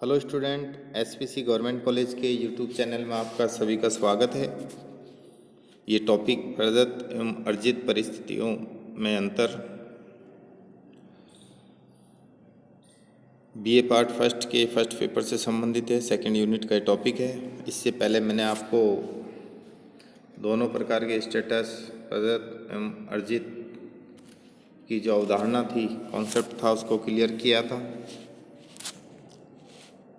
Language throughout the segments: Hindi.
Hello student, SPC government college के यूट्यूब चैनल में आपका सभी का स्वागत है। ये टॉपिक प्रदत्त एवं अर्जित परिस्थितियों में अंतर बीए पार्ट फर्स्ट के फर्स्ट पेपर से संबंधित है। सेकंड यूनिट का टॉपिक है। इससे पहले मैंने आपको दोनों प्रकार के स्टेटस प्रदत्त एवं अर्जित की जो अवधारणा थी, कॉन्सेप्ट था, उसको क्लियर किया था।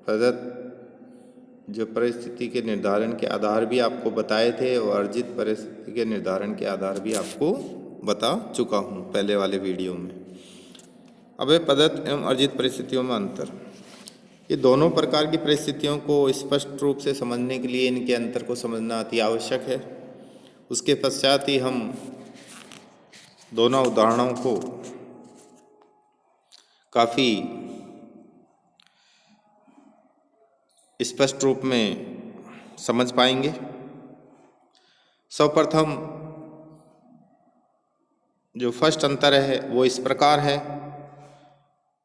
प्रदत्त जो परिस्थिति के निर्धारण के आधार भी आपको बताए थे और अर्जित परिस्थिति के निर्धारण के आधार भी आपको बता चुका हूँ पहले वाले वीडियो में। अब है प्रदत्त एवं अर्जित परिस्थितियों में अंतर। ये दोनों प्रकार की परिस्थितियों को स्पष्ट रूप से समझने के लिए इनके अंतर को समझना अति आवश्यक है। उसके पश्चात ही हम दोनों उदाहरणों को काफ़ी स्पष्ट रूप में समझ पाएंगे। सर्वप्रथम जो फर्स्ट अंतर है वो इस प्रकार है,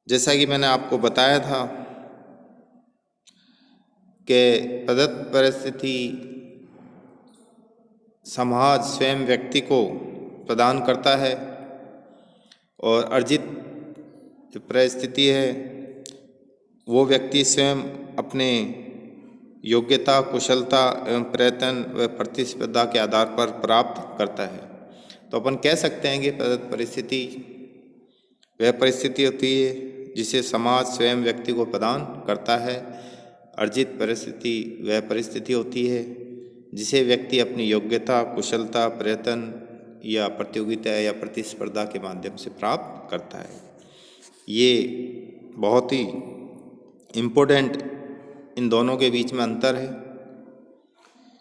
जैसा कि मैंने आपको बताया था कि प्रदत्त परिस्थिति समाज स्वयं व्यक्ति को प्रदान करता है और अर्जित जो परिस्थिति है वो व्यक्ति स्वयं अपने योग्यता, कुशलता एवं प्रयत्न व प्रतिस्पर्धा के आधार पर प्राप्त करता है। तो अपन कह सकते हैं कि प्रदत्त परिस्थिति वह परिस्थिति होती है जिसे समाज स्वयं व्यक्ति को प्रदान करता है। अर्जित परिस्थिति वह परिस्थिति होती है जिसे व्यक्ति अपनी योग्यता, कुशलता, प्रयत्न या प्रतियोगिता या प्रतिस्पर्धा के माध्यम से प्राप्त करता है। ये बहुत ही इम्पोर्टेंट इन दोनों के बीच में अंतर है।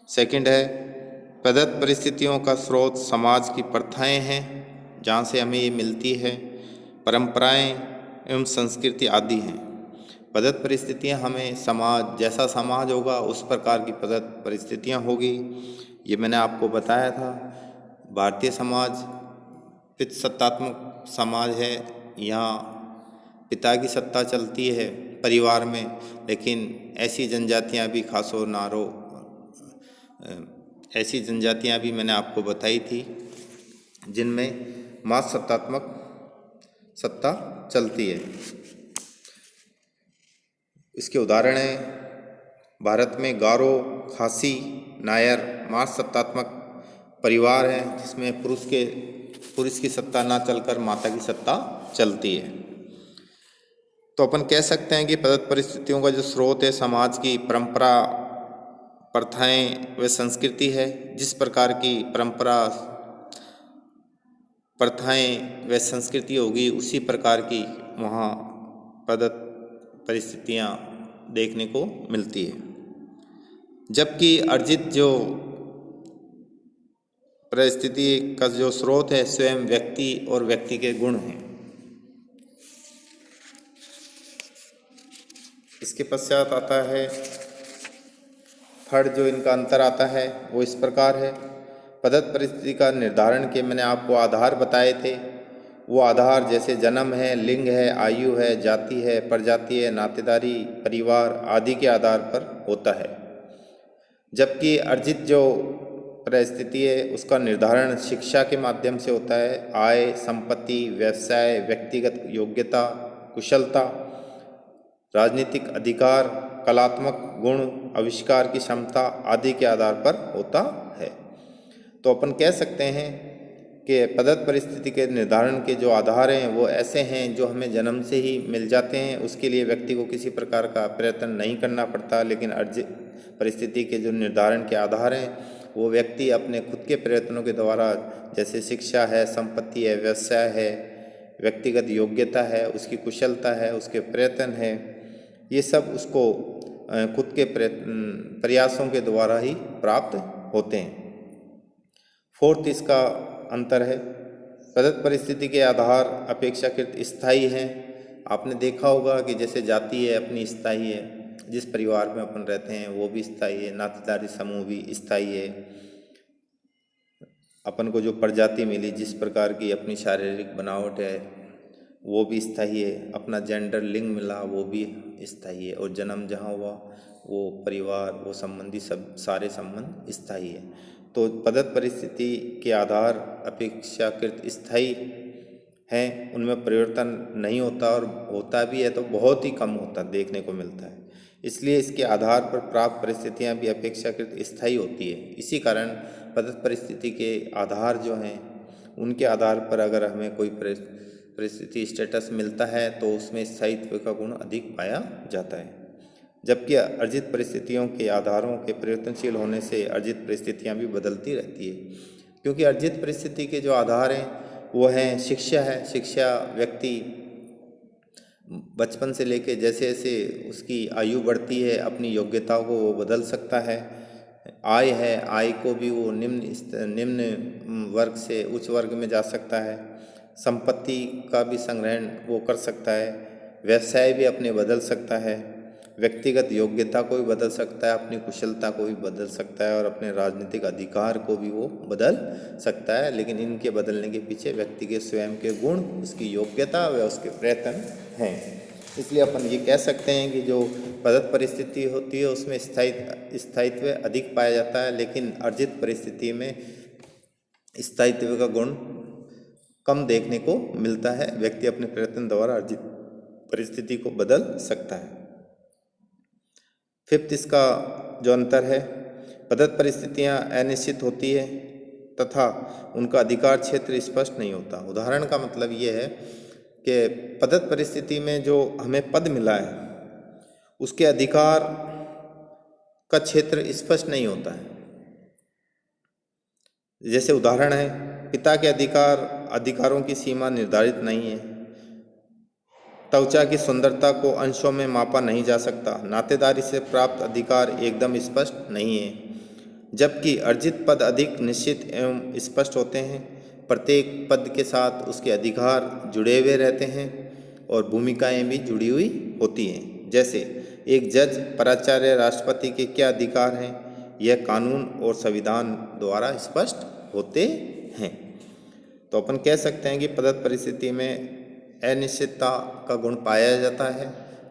सेकंड है, प्रदत्त परिस्थितियों का स्रोत समाज की प्रथाएं हैं, जहाँ से हमें ये मिलती है। परंपराएं एवं संस्कृति आदि हैं। प्रदत्त परिस्थितियाँ हमें समाज, जैसा समाज होगा उस प्रकार की प्रदत्त परिस्थितियाँ होगी। ये मैंने आपको बताया था। भारतीय समाज पितृसत्तात्मक समाज है। यहाँ पिता की सत्ता चलती है परिवार में, लेकिन ऐसी जनजातियाँ भी, खासो नारो, ऐसी जनजातियाँ भी मैंने आपको बताई थी जिनमें मास सत्तात्मक सत्ता चलती है। इसके उदाहरण हैं भारत में गारो, खासी, नायर मास सत्तात्मक परिवार हैं, जिसमें पुरुष की सत्ता ना चलकर माता की सत्ता चलती है। तो अपन कह सकते हैं कि प्रदत्त परिस्थितियों का जो स्रोत है समाज की परंपरा, प्रथाएं व संस्कृति है। जिस प्रकार की परंपरा, प्रथाएं व संस्कृति होगी उसी प्रकार की वहाँ प्रदत्त परिस्थितियाँ देखने को मिलती है। जबकि अर्जित जो परिस्थिति का जो स्रोत है स्वयं व्यक्ति और व्यक्ति के गुण हैं। इसके पश्चात आता है थर्ड, जो इनका अंतर आता है वो इस प्रकार है। प्रदत्त परिस्थिति का निर्धारण के मैंने आपको आधार बताए थे। वो आधार जैसे जन्म है, लिंग है, आयु है, जाति है, प्रजाति है, नातेदारी, परिवार आदि के आधार पर होता है। जबकि अर्जित जो परिस्थिति है उसका निर्धारण शिक्षा के माध्यम से होता है। आय, संपत्ति, व्यवसाय, व्यक्तिगत योग्यता, कुशलता, राजनीतिक अधिकार, कलात्मक गुण, आविष्कार की क्षमता आदि के आधार पर होता है। तो अपन कह सकते हैं कि प्रदत्त परिस्थिति के निर्धारण के जो आधार हैं वो ऐसे हैं जो हमें जन्म से ही मिल जाते हैं। उसके लिए व्यक्ति को किसी प्रकार का प्रयत्न नहीं करना पड़ता। लेकिन अर्जित परिस्थिति के जो निर्धारण के आधार हैं वो व्यक्ति अपने खुद के प्रयत्नों के द्वारा, जैसे शिक्षा है, संपत्ति है, व्यवसाय है, व्यक्तिगत योग्यता है, उसकी कुशलता है, उसके प्रयत्न है, ये सब उसको खुद के प्रयासों के द्वारा ही प्राप्त होते हैं। फोर्थ इसका अंतर है, प्रदत्त परिस्थिति के आधार अपेक्षाकृत स्थायी हैं। आपने देखा होगा कि जैसे जाति है अपनी स्थायी है, जिस परिवार में अपन रहते हैं वो भी स्थायी है, नातेदारी समूह भी स्थायी है। अपन को जो प्रजाति मिली, जिस प्रकार की अपनी शारीरिक बनावट है वो भी स्थायी है, अपना जेंडर लिंग मिला वो भी स्थायी है, और जन्म जहाँ हुआ वो परिवार, वो संबंधी सब सारे संबंध स्थायी है। तो पदत्व परिस्थिति के आधार अपेक्षाकृत स्थायी हैं, उनमें परिवर्तन नहीं होता, और होता भी है तो बहुत ही कम होता देखने को मिलता है। इसलिए इसके आधार पर प्राप्त परिस्थितियां भी अपेक्षाकृत स्थायी होती है। इसी कारण पदत्व परिस्थिति के आधार जो हैं उनके आधार पर अगर हमें कोई परिस्थिति स्टेटस मिलता है तो उसमें स्थायित्व का गुण अधिक पाया जाता है। जबकि अर्जित परिस्थितियों के आधारों के परिवर्तनशील होने से अर्जित परिस्थितियां भी बदलती रहती है, क्योंकि अर्जित परिस्थिति के जो आधार हैं वो हैं शिक्षा है। शिक्षा व्यक्ति बचपन से लेके जैसे जैसे उसकी आयु बढ़ती है अपनी योग्यताओं को वो बदल सकता है। आय है, आय को भी वो निम्न वर्ग से उच्च वर्ग में जा सकता है। संपत्ति का भी संग्रहण वो कर सकता है। व्यवसाय भी अपने बदल सकता है। व्यक्तिगत योग्यता को भी बदल सकता है, अपनी कुशलता को भी बदल सकता है, और अपने राजनीतिक अधिकार को भी वो बदल सकता है। लेकिन इनके बदलने के पीछे व्यक्ति के स्वयं के गुण, उसकी योग्यता व उसके प्रयत्न हैं। इसलिए अपन ये कह सकते हैं कि जो पदत्व परिस्थिति होती है उसमें स्थायित्व अधिक पाया जाता है, लेकिन अर्जित परिस्थिति में स्थायित्व का गुण कम देखने को मिलता है। व्यक्ति अपने प्रयत्न द्वारा अर्जित परिस्थिति को बदल सकता है। फिफ्थ इसका जो अंतर है, पदत्व परिस्थितियां अनिश्चित होती है तथा उनका अधिकार क्षेत्र स्पष्ट नहीं होता। उदाहरण का मतलब ये है कि पदत्व परिस्थिति में जो हमें पद मिला है उसके अधिकार का क्षेत्र स्पष्ट नहीं होता है। जैसे उदाहरण है, पिता के अधिकारों की सीमा निर्धारित नहीं है। त्वचा की सुंदरता को अंशों में मापा नहीं जा सकता। नातेदारी से प्राप्त अधिकार एकदम स्पष्ट नहीं है, जबकि अर्जित पद अधिक निश्चित एवं स्पष्ट होते हैं। प्रत्येक पद के साथ उसके अधिकार जुड़े हुए रहते हैं और भूमिकाएं भी जुड़ी हुई होती हैं। जैसे एक जज, प्राचार्य, राष्ट्रपति के क्या अधिकार हैं, यह कानून और संविधान द्वारा स्पष्ट होते हैं। तो अपन कह सकते हैं कि पदत्व परिस्थिति में अनिश्चितता का गुण पाया जाता है।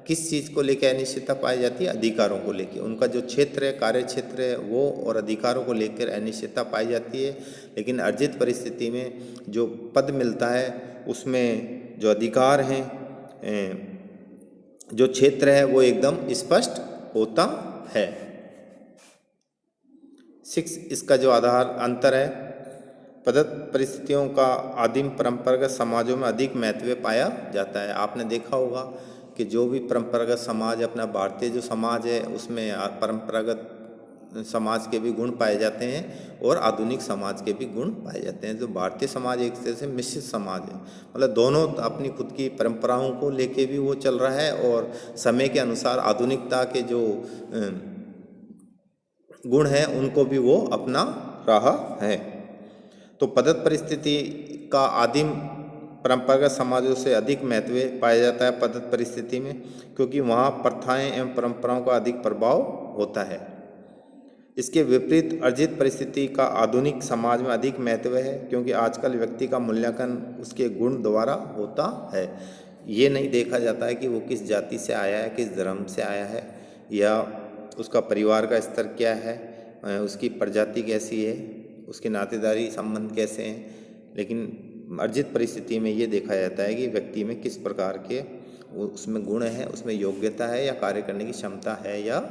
किस चीज़ को लेकर अनिश्चितता पाई जाती है? अधिकारों को लेकर। उनका जो क्षेत्र है, कार्य क्षेत्र है, वो और अधिकारों को लेकर अनिश्चितता पाई जाती है। लेकिन अर्जित परिस्थिति में जो पद मिलता है उसमें जो अधिकार हैं, जो क्षेत्र है, वो एकदम स्पष्ट होता है। 6 इसका जो आधार अंतर है, पदत्व परिस्थितियों का आदिम परंपरागत समाजों में अधिक महत्व पाया जाता है। आपने देखा होगा कि जो भी परंपरागत समाज, अपना भारतीय जो समाज है, उसमें परंपरागत समाज के भी गुण पाए जाते हैं और आधुनिक समाज के भी गुण पाए जाते हैं। जो भारतीय समाज एक तरह से मिश्रित समाज है, मतलब दोनों अपनी खुद की परंपराओं को लेके भी वो चल रहा है और समय के अनुसार आधुनिकता के जो गुण हैं उनको भी वो अपना रहा है। तो पदत्व परिस्थिति का आदिम परंपरागत समाजों से अधिक महत्व पाया जाता है पदत्व परिस्थिति में, क्योंकि वहाँ प्रथाएं एवं परंपराओं का अधिक प्रभाव होता है। इसके विपरीत अर्जित परिस्थिति का आधुनिक समाज में अधिक महत्व है, क्योंकि आजकल व्यक्ति का मूल्यांकन उसके गुण द्वारा होता है। ये नहीं देखा जाता है कि वो किस जाति से आया है, किस धर्म से आया है, या उसका परिवार का स्तर क्या है, उसकी प्रजाति कैसी है, उसके नातेदारी संबंध कैसे हैं। लेकिन अर्जित परिस्थिति में ये देखा जाता है कि व्यक्ति में किस प्रकार के उसमें गुण है, उसमें योग्यता है या कार्य करने की क्षमता है या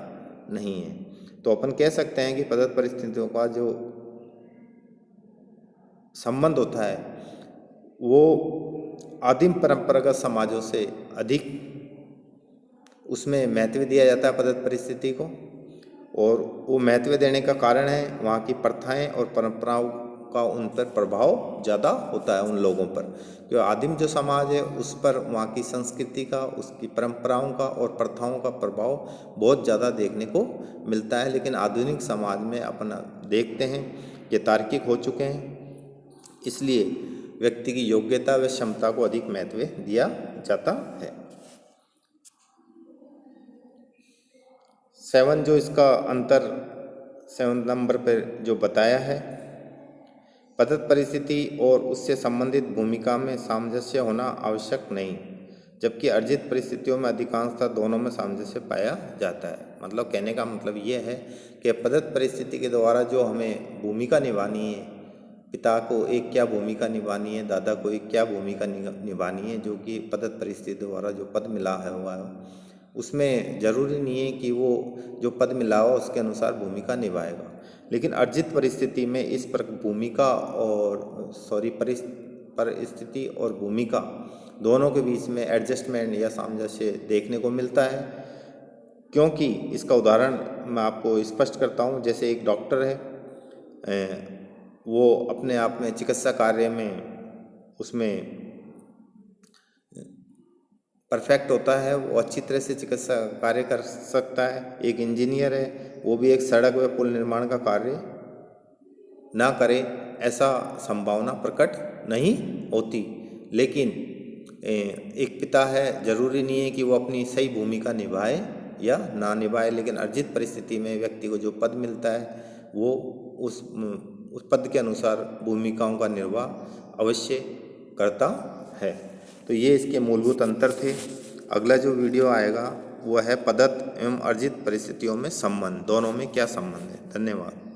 नहीं है। तो अपन कह सकते हैं कि पदत्व परिस्थितियों का जो संबंध होता है वो आदिम परंपरागत समाजों से अधिक उसमें महत्व दिया जाता है पदत्व परिस्थिति को, और वो महत्व देने का कारण है वहाँ की प्रथाएं और परंपराओं का उन पर प्रभाव ज़्यादा होता है उन लोगों पर। जो आदिम जो समाज है उस पर वहाँ की संस्कृति का, उसकी परंपराओं का और प्रथाओं का प्रभाव बहुत ज़्यादा देखने को मिलता है। लेकिन आधुनिक समाज में अपना देखते हैं कि तार्किक हो चुके हैं, इसलिए व्यक्ति की योग्यता व क्षमता को अधिक महत्व दिया जाता है। 7 जो इसका अंतर 7 नंबर पर जो बताया है पदत्व परिस्थिति और उससे संबंधित भूमिका में सामंजस्य होना आवश्यक नहीं, जबकि अर्जित परिस्थितियों में अधिकांशतः दोनों में सामंजस्य पाया जाता है। मतलब कहने का मतलब ये है कि पदत्व परिस्थिति के द्वारा जो हमें भूमिका निभानी है, पिता को एक क्या भूमिका निभानी है, दादा को एक क्या भूमिका निभानी है, जो कि पदत्व परिस्थिति द्वारा जो पद मिला है हुआ है, उसमें ज़रूरी नहीं है कि वो जो पद मिला हो उसके अनुसार भूमिका निभाएगा। लेकिन अर्जित परिस्थिति में इस पर भूमिका और परिस्थिति और भूमिका दोनों के बीच में एडजस्टमेंट या सामंजस्य देखने को मिलता है। क्योंकि इसका उदाहरण मैं आपको स्पष्ट करता हूँ। जैसे एक डॉक्टर है, वो अपने आप में चिकित्सा कार्य में उसमें परफेक्ट होता है, वो अच्छी तरह से चिकित्सा कार्य कर सकता है। एक इंजीनियर है, वो भी एक सड़क व पुल निर्माण का कार्य ना करे, ऐसा संभावना प्रकट नहीं होती। लेकिन एक पिता है, जरूरी नहीं है कि वो अपनी सही भूमिका निभाए या ना निभाए, लेकिन अर्जित परिस्थिति में व्यक्ति को जो पद मिलता है वो उस पद के अनुसार भूमिकाओं का निर्वाह अवश्य करता है। तो ये इसके मूलभूत अंतर थे। अगला जो वीडियो आएगा वो है पदत्व एवं अर्जित परिस्थितियों में संबंध, दोनों में क्या संबंध है। धन्यवाद।